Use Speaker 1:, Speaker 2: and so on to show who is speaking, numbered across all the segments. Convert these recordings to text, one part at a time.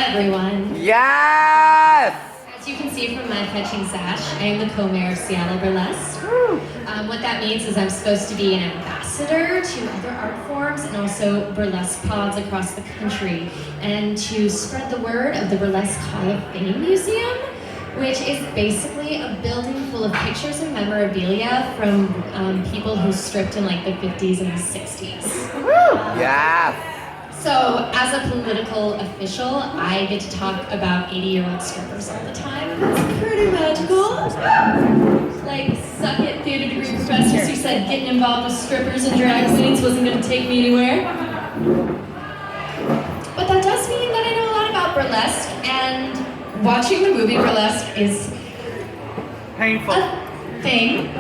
Speaker 1: everyone.
Speaker 2: Yes!
Speaker 1: As you can see from my fetching sash, I am the co-mayor of Seattle Burlesque. What that means is I'm supposed to be an ambassador to other art forms and also burlesque pods across the country, and to spread the word of the Burlesque Hall of Fame Museum, which is basically a building full of pictures and memorabilia from people who stripped in like the 50s and the 60s.
Speaker 2: Yeah.
Speaker 1: So, as a political official, I get to talk about 80-year-old strippers all the time. It's pretty magical. Like, suck it, theater degree professors who said getting involved with strippers and drag queens wasn't going to take me anywhere. But that does mean that I know a lot about burlesque, and watching the movie Burlesque is
Speaker 2: painful.
Speaker 1: A thing.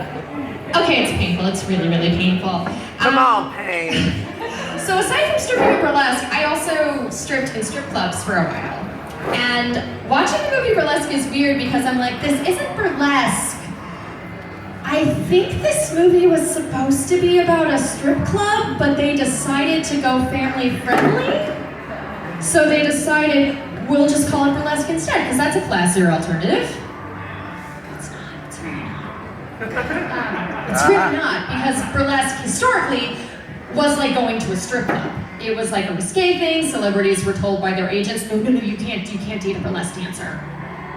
Speaker 1: Okay, it's painful. It's really, really painful.
Speaker 2: Come on, pain.
Speaker 1: So aside from stripping in Burlesque, I also stripped in strip clubs for a while. And watching the movie Burlesque is weird because I'm like, this isn't burlesque. I think this movie was supposed to be about a strip club, but they decided to go family friendly. So they decided, we'll just call it Burlesque instead, because that's a classier alternative. It's not, it's really not. It's really not, because Burlesque historically was like going to a strip club. It was like a risque thing. Celebrities were told by their agents, no, you can't date a burlesque dancer.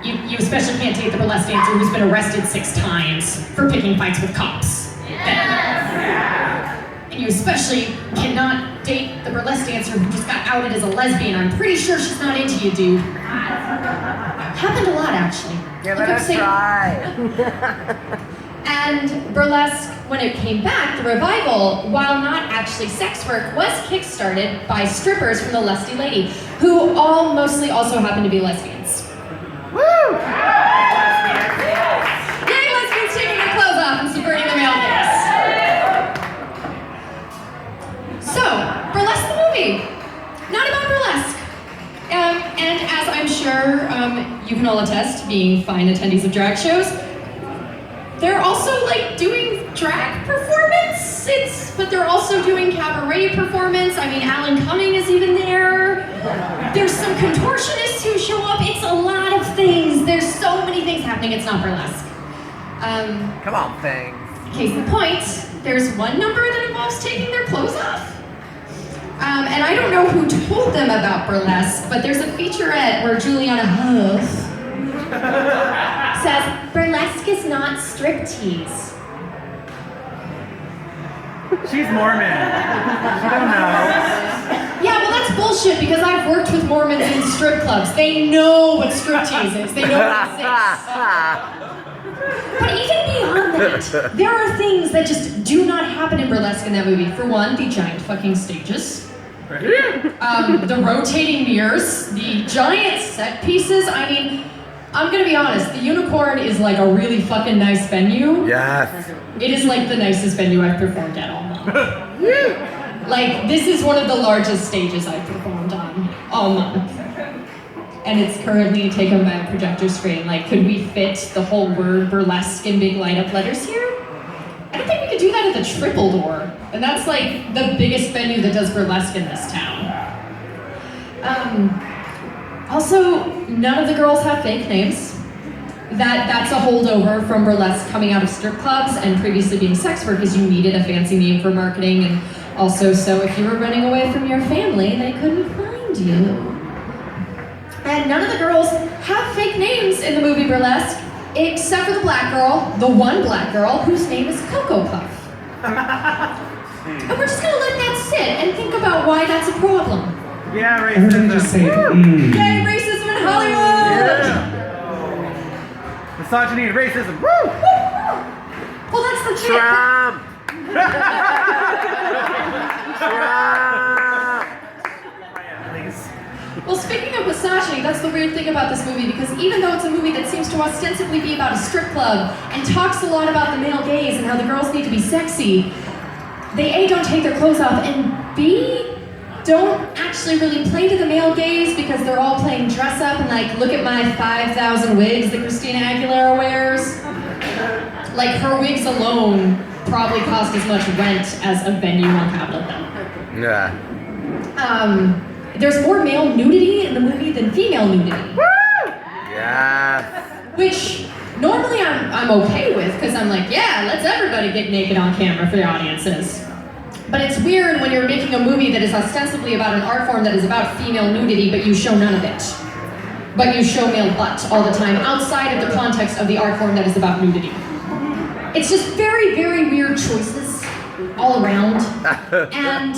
Speaker 1: You especially can't date the burlesque dancer who's been arrested 6 times for picking fights with cops. And you especially cannot date the burlesque dancer who just got outed as a lesbian. I'm pretty sure she's not into you, dude. Happened a lot, actually.
Speaker 2: Give it a try.
Speaker 1: And burlesque, when it came back, the revival, while not actually sex work, was kickstarted by strippers from the Lusty Lady, who all mostly also happen to be lesbians.
Speaker 2: Woo!
Speaker 1: Yay, lesbians taking their clothes off and subverting the male gaze. So, Burlesque the movie. Not about burlesque. And as I'm sure you can all attest, being fine attendees of drag shows, they're also like doing drag performance, but they're also doing cabaret performance. I mean, Alan Cumming is even there. There's some contortionists who show up. It's a lot of things. There's so many things happening. It's not burlesque.
Speaker 2: Come on, things.
Speaker 1: Case in point, there's one number that involves taking their clothes off. And I don't know who told them about burlesque, but there's a featurette where Juliana Hough says, burlesque is not striptease.
Speaker 3: She's Mormon. She don't know.
Speaker 1: Yeah, well that's bullshit because I've worked with Mormons in strip clubs. They know what striptease is. They know what it is. But even beyond that, there are things that just do not happen in burlesque in that movie. For one, the giant fucking stages. The rotating mirrors, the giant set pieces. I mean, I'm gonna be honest, the Unicorn is like a really fucking nice venue.
Speaker 2: Yes.
Speaker 1: It is like the nicest venue I've performed at all month. Like, this is one of the largest stages I've performed on all month. And it's currently taken by a projector screen. Like, could we fit the whole word burlesque in big light-up letters here? I don't think we could do that at the Triple Door. And that's like the biggest venue that does burlesque in this town. Also, none of the girls have fake names. That's a holdover from burlesque coming out of strip clubs and previously being sex work, is you needed a fancy name for marketing, and also so if you were running away from your family, they couldn't find you. And none of the girls have fake names in the movie Burlesque, except for the black girl, the one black girl, whose name is Cocoa Puff. And we're just gonna let that sit and think about why that's a problem.
Speaker 3: Yeah, racism.
Speaker 4: Just say,
Speaker 1: Yay, racism in Hollywood!
Speaker 3: Yeah. Misogyny and racism. Woo!
Speaker 1: Well, that's the thing.
Speaker 2: Trump! Trump!
Speaker 3: Please.
Speaker 1: Well, speaking of misogyny, that's the weird thing about this movie, because even though it's a movie that seems to ostensibly be about a strip club and talks a lot about the male gaze and how the girls need to be sexy, they A, don't take their clothes off, and B, don't actually really play to the male gaze because they're all playing dress up and like, look at my 5,000 wigs that Christina Aguilera wears. Like, her wigs alone probably cost as much rent as a venue on Capitol Hill.
Speaker 2: Yeah.
Speaker 1: there's more male nudity in the movie than female nudity.
Speaker 2: Yes.
Speaker 1: Which normally I'm okay with, because I'm like, yeah, let's everybody get naked on camera for the audiences. But it's weird when you're making a movie that is ostensibly about an art form that is about female nudity, but you show none of it. But you show male butt all the time, outside of the context of the art form that is about nudity. It's just very, very weird choices all around. And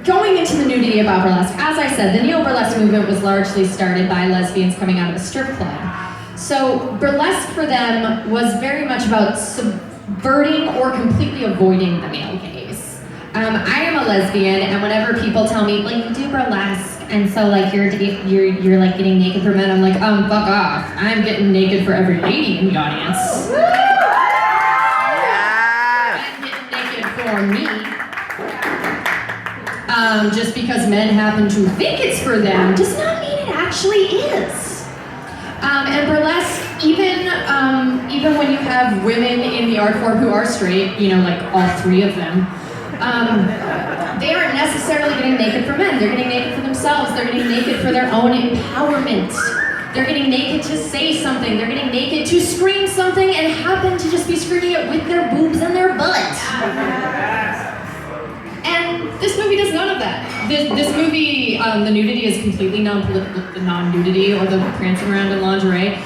Speaker 1: going into the nudity about burlesque, as I said, the neo-burlesque movement was largely started by lesbians coming out of a strip club. So burlesque for them was very much about subverting or completely avoiding the male gaze. I am a lesbian, and whenever people tell me, like, you do burlesque, and so like you're like getting naked for men, I'm like, fuck off. I'm getting naked for every lady in the audience. I'm getting naked for me. Just because men happen to think it's for them does not mean it actually is. And burlesque, even when you have women in the art form who are straight, you know, like all three of them, they aren't necessarily getting naked for men. They're getting naked for themselves. They're getting naked for their own empowerment. They're getting naked to say something. They're getting naked to scream something and happen to just be screaming it with their boobs and their butt. And this movie does none of that. This movie, the nudity is completely non-political. The non-nudity, or the prancing around in lingerie,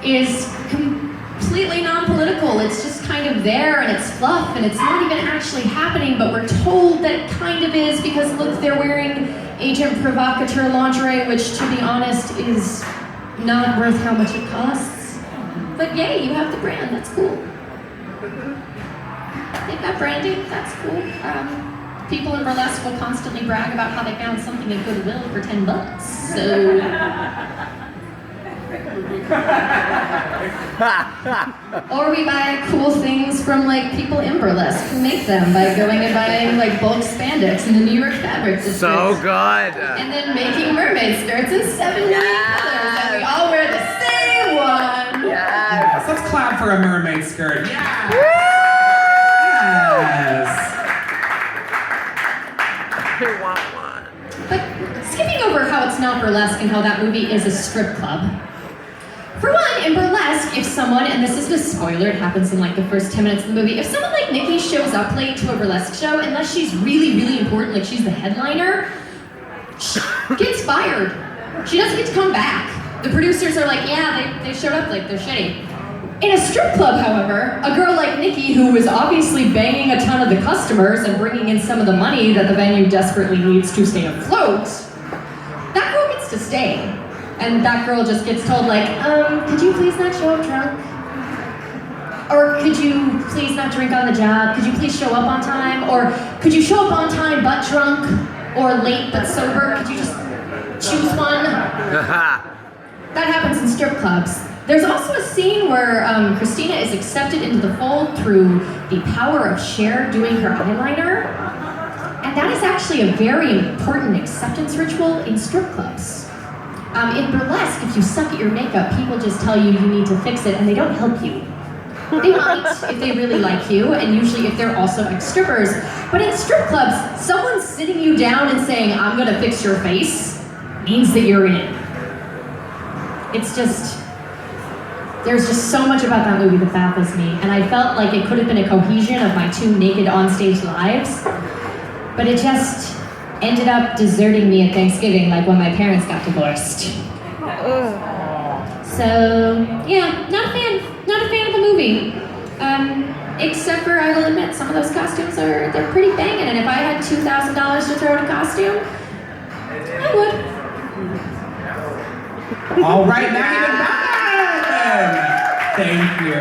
Speaker 1: is completely non-political. It's just kind of there, and it's fluff, and it's not even actually happening, but we're told that it kind of is, because look, they're wearing agent provocateur lingerie, which, to be honest, is not worth how much it costs. But yay, you have the brand, that's cool. They've got branding, that's cool. People in burlesque will constantly brag about how they found something at Goodwill for $10, so... Or we buy cool things from like people in burlesque who make them by going and buying like bulk spandex in the New York fabric district.
Speaker 2: So good.
Speaker 1: And then making mermaid skirts in 7 million colors, and we all wear the same one.
Speaker 2: Yes.
Speaker 4: Let's clap for a mermaid skirt. Yeah. Yes.
Speaker 2: I want one.
Speaker 1: But skipping over how it's not burlesque and how that movie is a strip club. For one, in burlesque, if someone, and this is a spoiler, it happens in like the first 10 minutes of the movie, if someone like Nikki shows up late to a burlesque show, unless she's really, really important, like she's the headliner, she gets fired. She doesn't get to come back. The producers are like, yeah, they showed up late, they're shitty. In a strip club, however, a girl like Nikki, who was obviously banging a ton of the customers and bringing in some of the money that the venue desperately needs to stay afloat, that girl gets to stay. And that girl just gets told like, could you please not show up drunk? Or could you please not drink on the job? Could you please show up on time? Or could you show up on time but drunk? Or late but sober? Could you just choose one? That happens in strip clubs. There's also a scene where Christina is accepted into the fold through the power of Cher doing her eyeliner. And that is actually a very important acceptance ritual in strip clubs. In burlesque, if you suck at your makeup, people just tell you you need to fix it, and they don't help you. They might if they really like you, and usually if they're also ex-strippers. But in strip clubs, someone sitting you down and saying, I'm gonna fix your face, means that you're in. It's just, there's just so much about that movie that baffles me, and I felt like it could have been a cohesion of my two naked onstage lives, but it just ended up deserting me at Thanksgiving, like when my parents got divorced. So, yeah, not a fan of the movie. Except for, I will admit, some of those costumes they're pretty banging, and if I had $2,000 to throw at a costume, I would.
Speaker 4: All right, Maggie McMuffin. Thank you.